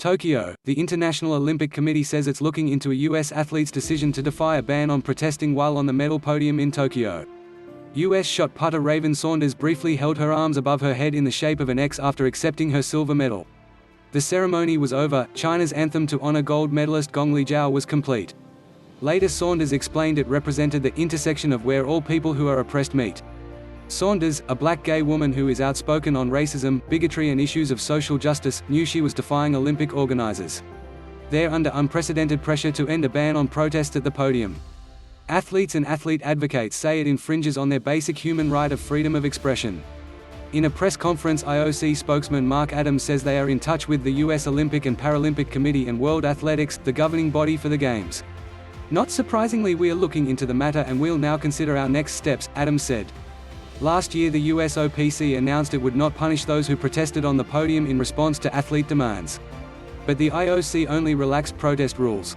Tokyo, the International Olympic Committee says it's looking into a U.S. athlete's decision to defy a ban on protesting while on the medal podium in Tokyo. U.S. shot putter Raven Saunders briefly held her arms above her head in the shape of an X after accepting her silver medal. The ceremony was over. China's anthem to honor gold medalist Gong Li Zhao was complete. Later, Saunders explained it represented the intersection of where all people who are oppressed meet. Saunders, a black gay woman who is outspoken on racism, bigotry and issues of social justice, knew she was defying Olympic organizers. They're under unprecedented pressure to end a ban on protests at the podium. Athletes and athlete advocates say it infringes on their basic human right of freedom of expression. In a press conference, IOC spokesman Mark Adams says they are in touch with the U.S. Olympic and Paralympic Committee and World Athletics, the governing body for the Games. Not surprisingly, we are looking into the matter and we'll now consider our next steps, Adams said. Last year the USOPC announced it would not punish those who protested on the podium in response to athlete demands. But the IOC only relaxed protest rules.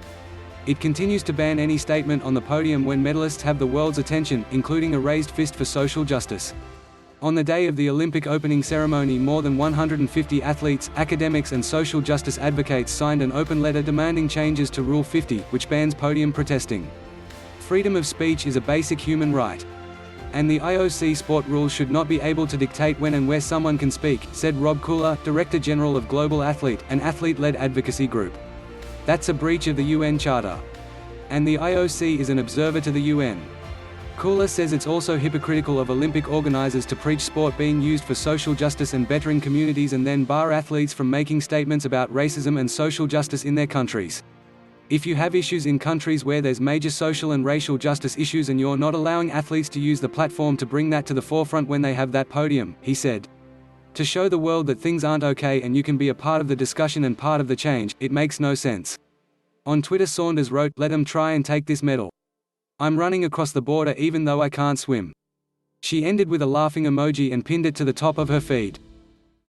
It continues to ban any statement on the podium when medalists have the world's attention, including a raised fist for social justice. On the day of the Olympic opening ceremony, more than 150 athletes, academics and social justice advocates signed an open letter demanding changes to Rule 50, which bans podium protesting. Freedom of speech is a basic human right. And the IOC sport rules should not be able to dictate when and where someone can speak, said Rob Kula, Director General of Global Athlete, an athlete-led advocacy group. That's a breach of the UN Charter. And the IOC is an observer to the UN. Kula says it's also hypocritical of Olympic organizers to preach sport being used for social justice and bettering communities and then bar athletes from making statements about racism and social justice in their countries. If you have issues in countries where there's major social and racial justice issues and you're not allowing athletes to use the platform to bring that to the forefront when they have that podium, he said. To show the world that things aren't okay and you can be a part of the discussion and part of the change, it makes no sense. On Twitter, Saunders wrote, "Let them try and take this medal. I'm running across the border even though I can't swim." She ended with a laughing emoji and pinned it to the top of her feed.